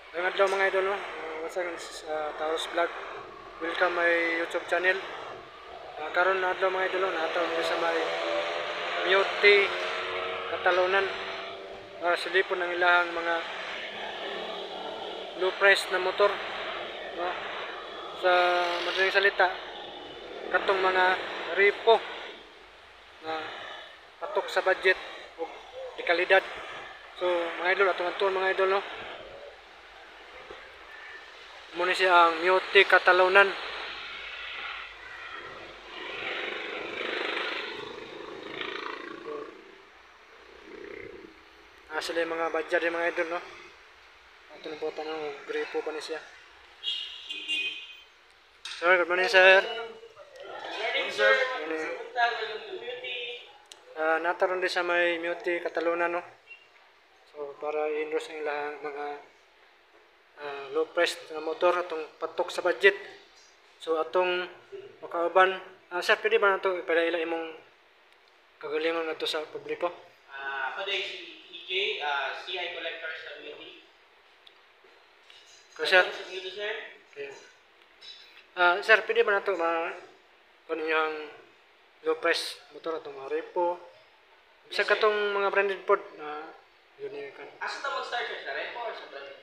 Ngayong adlaw mga idol, no? What's up, this is Taos Vlog. Welcome my YouTube channel. Karon na adlaw mga idol, no? Natawag ko sa may Mute Catalonan. Silipon ang ilahang mga low price na motor, no? Sa madaling salita, katong mga repo na patok sa budget o di kalidad. So mga idol, atong tour mga idol, no? Muna siya ang Mute Catalonan. Sila yung mga badger yung mga idol, no? Ito na po tanong, gripo pa ni siya. Sir, good morning sir. Morning, sir. Nataron din sa may Mute Catalonan, no? So para i-endorse ang ilang mga low price na motor atong patok sa budget. So atong makauban, sir, pwede ba na ito ipalaila imong kagalingon na ito sa publiko? Ako din si EJ, CI Collector sa Miti. Sir, Sa Miti, sir. okay. Sir, pwede ba na ito kung yung low price motor atong mga repo? Bisa katong mga branded pod na yun yung kan. Asa ta mag-start, sir? Sa Repo or sa Brand?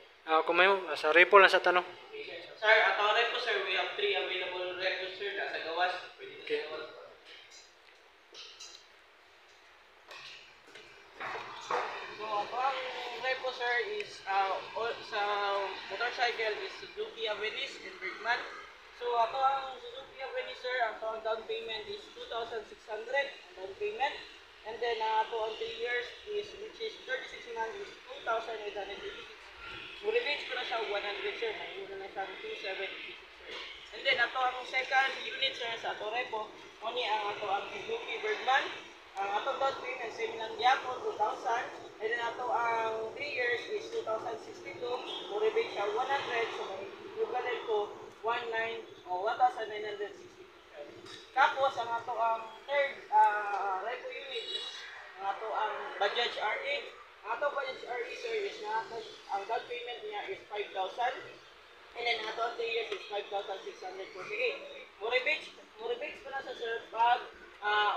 Kung may sa repo lang sa tanong. Okay, sir. Sir, atong Repo, sir, we have 3 available Repo, sir. Nasa gawas. Pwede na Okay. sa gawas. So, ang Repo, sir, is sa motorcycle is Suzuki Avenis and Bergman. So, ato ang Suzuki Avenis, sir, ang down payment is 2,600 ang down payment. And then, ato ang 3 years is, which is 36 months, is 2,886. Mo-reach ko na siya 100, sir. Mayroon na siyang 2,786, sir. And then, ato ang second unit, sir, sa ato Repo, oni ang ato ang Suzuki Bergman. Ang atong down payment, same lang yapon, 2,000. And then, ato ang 3 years is 2,062. Mo-reach siya 100. So, may equivalent ko 1,962. Tapos, ang ato ang third Repo unit is ang ato ang Bajaj RE. Ang ato Bajaj RE, sir, is ang down payment niya is 5,000. And then, ang ato ang 3 years is 5,648. Mo-rebate pa na sa sir pag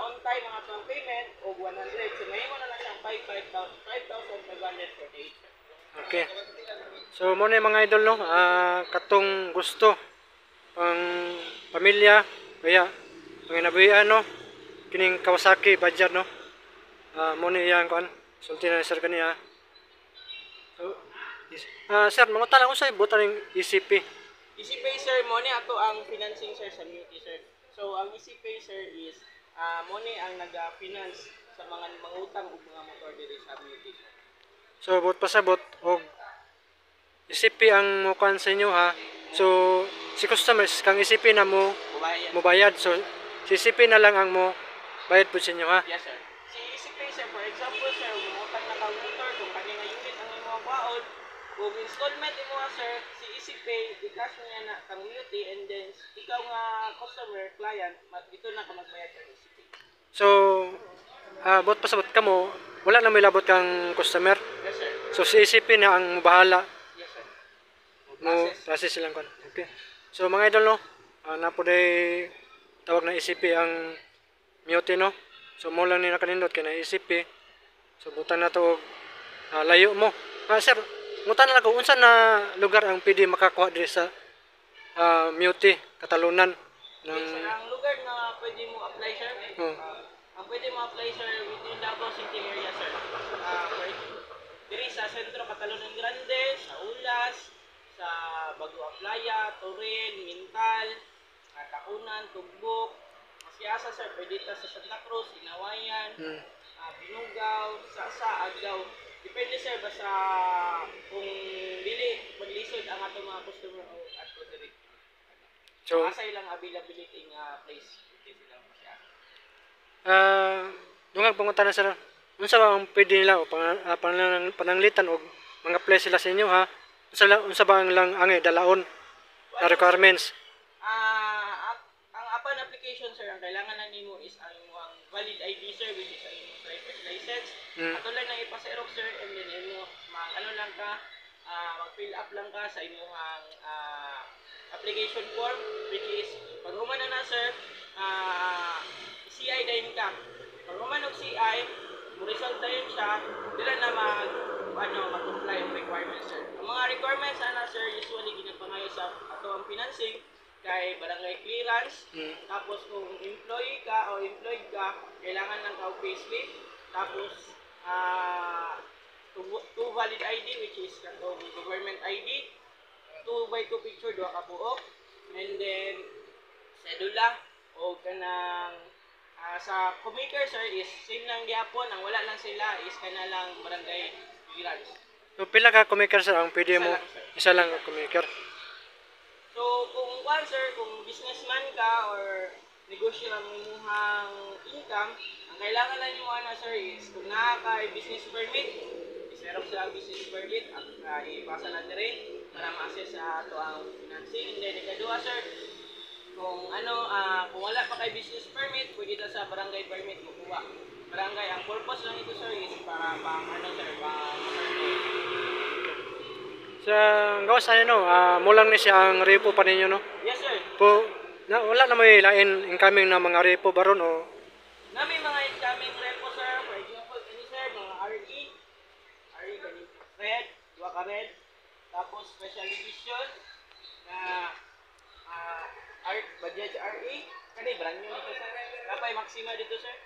on time ang ato ang payment o 100. So, may mo na lang siyang 5,548. Okay. So mo na yung mga idol, no? Katong gusto pang pamilya kaya ang inabuhian, no? Kining Kawasaki Badger, no? Mo na iyang kuan. Sulti na sir kaniya. So sir, mga tanong usay butan ng ECP. EasyPay, sir, mo ni ato ang financing, sir, sa Mute, sir. So, ang EasyPay, sir, is mo ni ang nag-finance sa mga mangutang o mga motor diri sa Mute, sir. So but pasabot og ECP ang mukan sa inyo, ha. So si customers kang ECP na mo Bubayan. bayad. So si ECP na lang ang mo bayad po sa inyo, ha. Yes, sir. Si EasyPay, sir, for example, sir, mangutang na kang motor, kung kanya nga unit ang imong baon, kung installment imo, sir, si EasyPay, i-cash niya na kang Mute, and then ikaw nga customer, client, dito na ka magbayad sa EasyPay. So but pasabot ka mo wala na may labot kang customer. Yes, sir. So si ECP na ang bahala Yes, sir. mo process silang kon. Okay. So mga idol, no, na po day tawag na ECP ang Mute, no. So mo lang ni nakanindot kay na ECP. So butan na to og, layo mo. Sir, mutan na lang ko unsa na lugar ang pwede makakuha diri sa Mute Catalonan ng Okay, sir, ang lugar na pwede mo apply, sir, Oh. ang pwede mo apply, sir, within Davao City area, sir. Diri sa Sentro Catalonia Grande, sa Ulas, sa Bagua Playa, Torren, Mintal, Takunan, Tugbok, Masiasa, sir, pwede ta sa Santa Cruz, Inawayan, Hmm. Binugaw, Sasa, Agaw. Depende, sir, basta kung dili maglisod ang atong mga customer o ato diri. So Asa ilang availability nga place dito sila siya. dungag panguntahan sir. Unsa ba ang pwede nila o pananglitan og mga place sila sa inyo, ha? Unsa ba ang lang ang dalaon na requirements? Ang upon application, sir, ang kailangan na nimo is ang imong valid ID, sir, which is ang imong driver's license. Mm. Ato lang na ipa-xerox, sir, and then imo ano lang ka mag-fill up lang ka sa imong application form, which is pag human na sir, CI din ka. Pag human og CI, mo result din siya, dila na mag-comply ang requirements sir. Ang mga requirements ana sir usually ginapangayo sa ato ang financing kay barangay clearance, tapos kung employee ka o employed ka, kailangan lang ka og payslip, tapos two valid ID which is katong government ID, 2x2 picture, duha ka buok, and then sedula o kanang sa commaker sir is same lang gyapon, ang wala lang sila is kana lang barangay clearance. So pila ka kumaker sir ang pwede Isa mo? lang, sir. Isa lang ang kumaker. So kung sir, kung businessman ka or negosyo ang imuhang income, ang kailangan lang nimo ana sir is kung naa ka business permit, i-xerox sa business permit at ipasa na dire para ma-assess sa ato ang financing. And then ikaduha sir, kung kung wala pa kay business permit, pwede ta sa barangay permit kukuha. Barangay, ang purpose lang ito sir is para pang sir, pang Sa gawas ano no, mo lang ni siya ang repo pa ninyo no. yes sir. Po na wala na may lain incoming na mga repo baron o Nami mga incoming repo sir, for example, ini sir, mga RE gani red, dua ka red, tapos special edition na Bajaj RE, kani brand new nito sir. Kapay Maxima dito sir.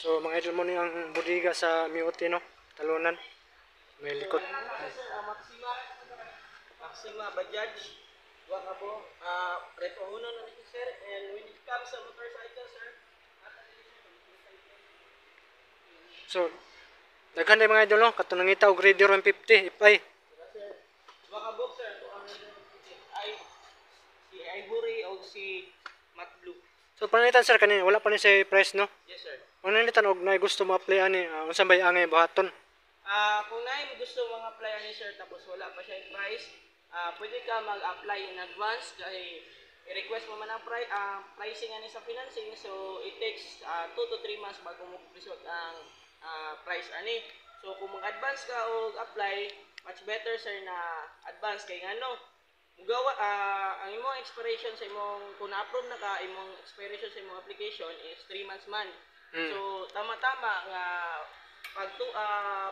so mga idol mo ni ang bodega sa Miote no, talunan. May likod. Sir, Maxima Bajaj, dua ka po, repo uno na nito sir, and when it comes sa motorcycle sir, So daghan na mga idol no, katong nangita og Raider 150 ipay. dua ka box sir, ito ang si Ivory o si Matte Blue. So panalitan sir kanina wala pa ni sa price no. Yes sir. Panalitan og na gusto mo apply ani unsa bay angay buhaton. Kung naim gusto mga apply ni sir tapos wala pa siya yung price, pwede ka mag-apply in advance kay i-request mo man ang pricing ani sa financing, so it takes 2 to 3 months bago mo result ang price ani. So kung mag-advance ka o apply, much better sir na advance kay ngano mugawa ang imong expiration sa imong kung na-approve na ka, imong expiration sa imong application is 3 months man. So tama-tama nga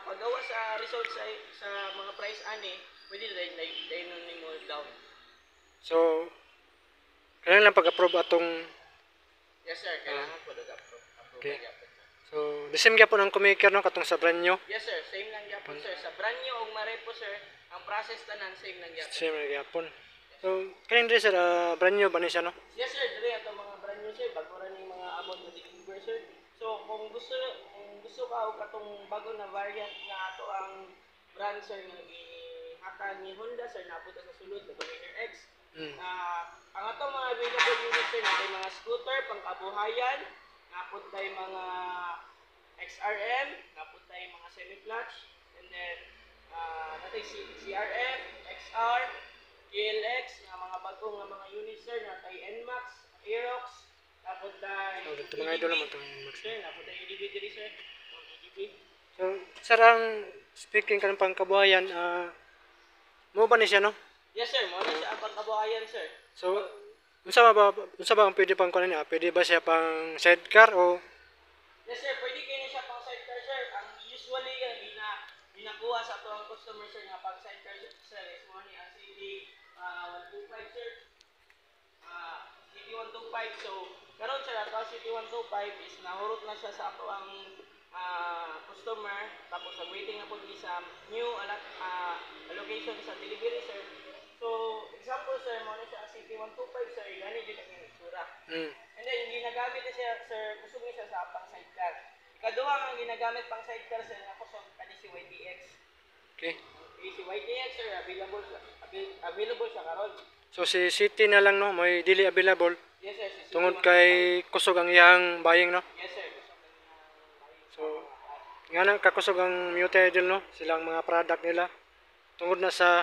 paggawa sa result sa mga price ani, pwede dahil nimo down. So kailangan lang pag-approve atong Yes sir, kailangan po approve. okay. So the same gyapon ang kumaker no katong sa brand new. Yes sir, same lang gyapon sir. Sa brand new og marepo sir, ang process tanan same lang gyapon. Same lang gyapon. So kanin dre sir brand new ba ni siya no? Yes sir, diri ato mga brand new sir, bago ra ni mga amount na deliver sir. So kung gusto ka og katong bago na variant nga ato ang brand sir nga gihatan ni Honda sir, napunta sa sulod na Dominator X. Ang ato mga available units sir, natay mga scooter pangkabuhayan, napuntay mga XRM, napuntay mga semi-clutch, and then natay CRF, XR, GLX, nga mga bagong nga mga units sir, natay NMAX, Aerox, napuntay So dito mga idol naman tong Max. sir, napuntay EDB diri sir, EDB. So sir ang speaking kanang pangkabuhayan mo ba ni siya no? Yes sir, mo na siya ang pangkabuhayan sir. So unsa ba ang pwede pang kunin niya? Pwede ba siya pang sidecar o Yes sir, pwede kayo na siya pang sidecar sir. Ang usually ginakuha sa ato ang customer sir nga pang sidecar sir is mo ni ang CD 125 sir. CD 125, so karon sir ato ang CD 125 is nahurot na siya sa ato ang customer, tapos waiting na po sa new allocation sa delivery sir. So example sir, mo na siya ang CD 125 sir, gani din ang itsura. And then ginagamit na siya sir, kusog niya siya sa pang sidecar. Ikaduha ang ginagamit pang sidecar sir nga kusog kani si YTX. okay. Si YTX sir, available sa karon. So si City na lang no, may dili available Yes sir, si tungod kay kusog ang iyang buying no. Yes sir, So nga na kakusog ang Miote Idol no, silang mga product nila tungod na sa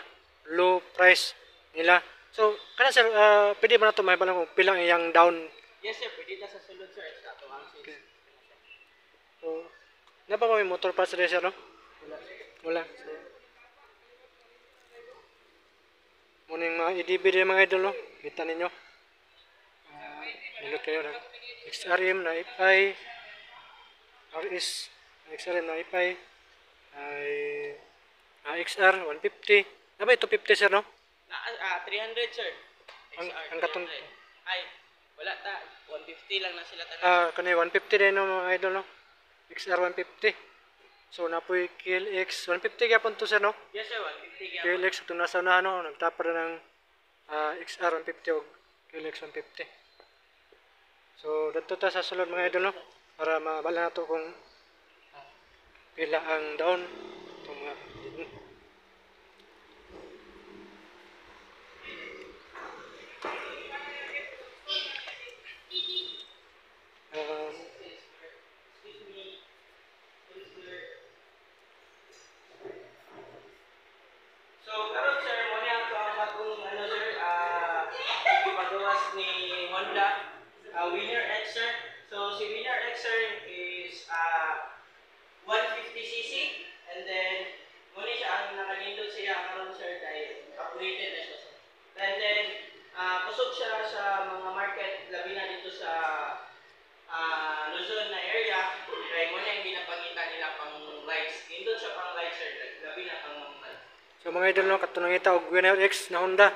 low price nila. So kana sir, pwede ba nato mahibalan kung pila ang iyang down? Yes sir, pwede na sa sulod sir, sa ato ang Okay. So na ba may motor parts rin sir no? Wala Wala. So, muna yung mga EDB din mga idol, no? Kita ninyo. Nindot kayo na. XRM na IPI, RS, XRM na IPI, ay XR 150. Ano ba ito 50 sir, no? 300 sir. Ang katong 300. Ay, wala ta. 150 lang na sila tanan. kanay 150 din no mga idol, no? XR 150. So napoy KLX 150 gyapon to sir, no? Yes sir, 150 gyapon. KLX itong nasa unahan, no? Nagtapar na ng XR 150 o KLX 150. So dito ta sa sulod mga idol, no? Para mabala na to kung pila ang down itong mga So, karon sir, mo niya to ang atong ano sir, ipagawas ni Honda, Winner X sir. So, si Winner X sir is 150cc and then mo ni siya ang nakalindot siya karon sir kay upgraded na siya sir. And then kusog siya sa mga market labi na dito sa Luzon na area kay mo niya ang ginapangita nila pang rides. Nindot siya pang rides sir, labi na pang rides. so mga idol, no? Katong nangita og Winner X na Honda.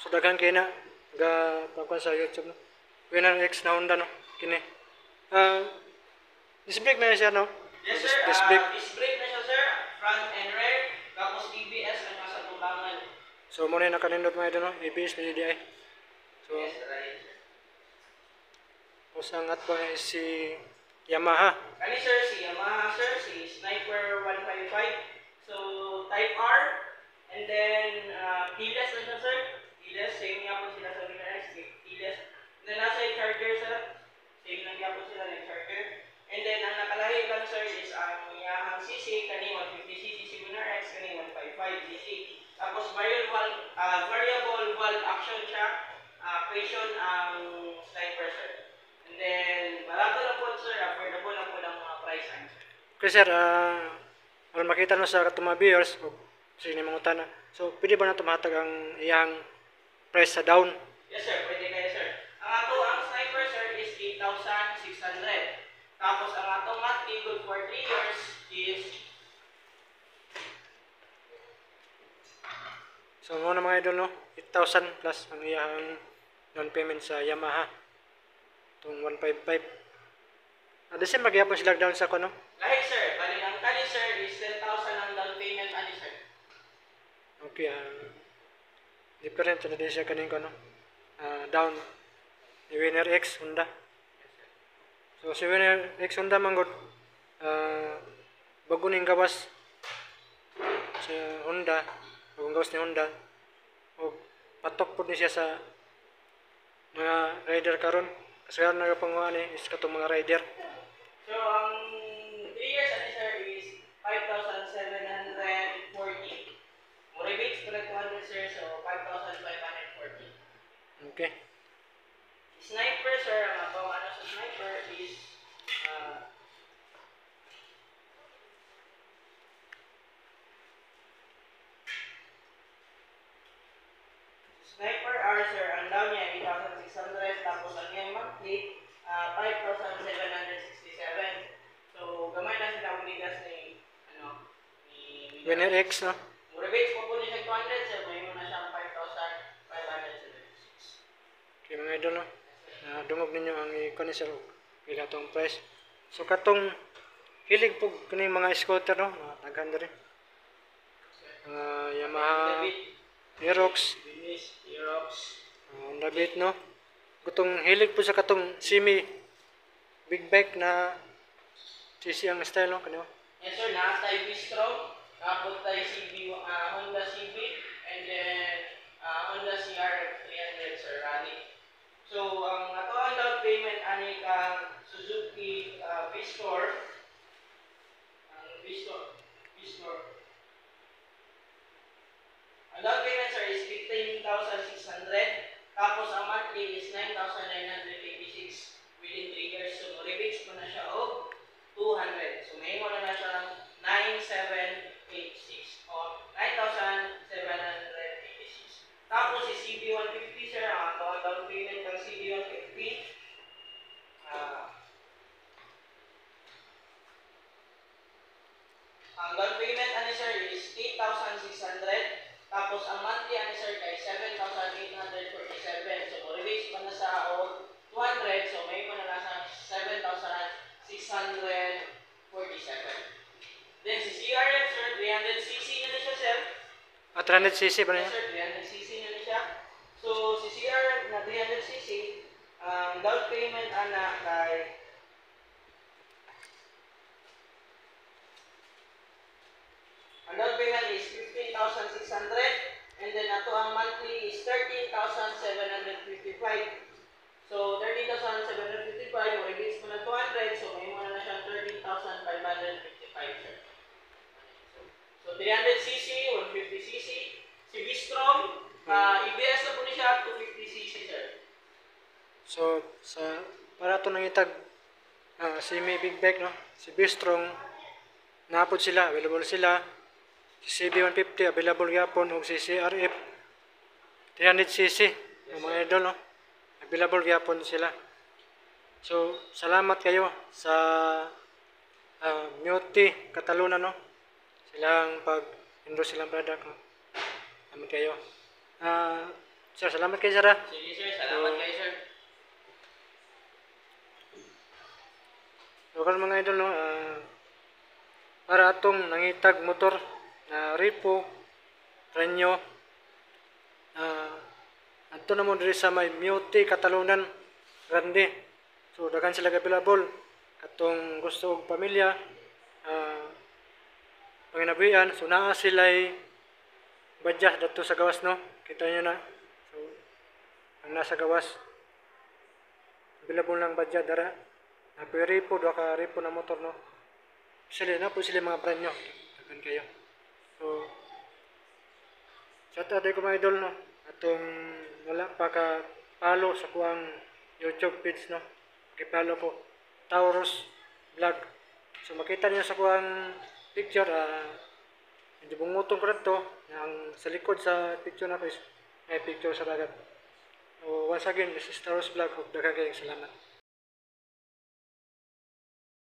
So daghan kay na ga pagkuan sa YouTube, no? Winner X na Honda, no? Kini. Disc brake na siya, no? Yes sir, Disc brake. disc brake na siya sir, front and rear, tapos ABS na nasa tulangan. So mo na nakanindot mga idol, no? ABS na DDI. So Yes, right. usangat pa si Yamaha. Kani sir, si Yamaha sir, si Sniper 155. So, Type R, and then keyless na siya sir. Keyless, same nga po sila sa Winner X, keyless. And then nasa yung charger sir, same lang nga po sila ng charger. And then ang nakalahi lang sir is ang Yamaha CC, kani 150cc, si Winner X, kani 155cc. Tapos variable valve action siya, passion ang Sniper sir. And then, barato lang po sir, affordable lang po ng mga price sir. Okay sir, para makita no sa katong mga viewers o sige mga utana. So pwede ba nato mahatag ang iyang price sa down? Yes sir, pwede kayo sir. Ang ato ang Sniper sir is 8,600. Tapos ang atong monthly good for 3 years is So mo na mga idol, no? 8,000 plus ang iyang down payment sa Yamaha. Itong 155. The same magyapon sila down sa kuno. lahi sir. Bali ang kali sir is 10,000 ang down payment ani sir. Okay, different na din siya kaning kuno. Down ni Winner X Honda. So si Winner X Honda manggod bago ning gawas sa Honda, bagong gawas ni Honda. O patok po ni siya sa mga rider karon. Kasi nga panguha ni is katong mga rider. So ang 3 years ani sir is 5,740. Mo rebates ko 200 sir, so 5,540. Okay. Sniper sir, ang atong ano sa Sniper is Sniper R sir, ang down niya 8,600 tapos ang iyang monthly 5,767. So gamay na sila ang bigas ni ano ni Winner X, no? mo rebates po po niya sa 200 sir, may mo na siyang 5,576. Okay mga idol, no? Dungog ninyo ang ikon ni sir. Pila tong price. So katong hilig po kini mga scooter, no? Daghan rin. Mga Yamaha, Aerox, Eurox. Honda Beat, no? Gutong hilig po sa katong semi big bike na CC ang style, no? Kanyo. Yes sir, na-type bistro, tapos tayo Honda CB, and then Honda CR 300 sir, rally. So, ang ato ang down payment ani kang Suzuki V-Store, ang V-Store. Ang down payment sir is 15,600, tapos ang monthly is 9,986 within 3 years. So, rebates mo na siya og 200. So, may mo na siya 9,786. down payment ani sir is 8,600. Tapos ang monthly ani sir kay 7,847. So mo-release pa na sa og 200. So may mo na nasa 7,647. Then si CRF sir 300cc na siya sir. 300cc ba Yes niya? sir 300cc na siya. So si CRF na 300cc ang down payment ana kay ang down payment is 15,600 and then ato ang monthly is 13,755. So 13,755 mo rebates mo na 200 so may mo na siyang 13,555 sir. So 300cc, 150cc, si V-Strom, EBS na po niya siya up to 50cc sir. So para to nangitag semi big bike no. Si Bistrong napod sila, available sila. Si CB150 available gyapon ug si CRF 300cc mga idol no. Available gyapon sila. So salamat kayo sa Muti Cataluna no. Silang pag-endorse silang product no. Salamat kayo. Sir, salamat kayo sir. Sige sir, salamat kayo sir. So karon mga idol no, para atong nangitag motor na Ripo, Renyo, adto na mo diri sa may Muti Catalunan Grande. So daghan sila available katong gusto og pamilya, panginabuhian. So naa sila'y badya dito sa gawas no. Kita nyo na. So ang nasa gawas available ng badya dara. Ripo, doa ka Ripo na motor no. Sila na po sila mga brand nyo. Daghan kayo. So shout out ko mga idol no. Atong wala pa ka follow sa kuang YouTube page no. Kipalo ko Taurus Vlog. So makita niyo sa kuang picture hindi bungutong ko dito ang sa likod sa picture na ko is may picture sa dagat. So once again, this is Taurus Vlog. Daghang kayong salamat.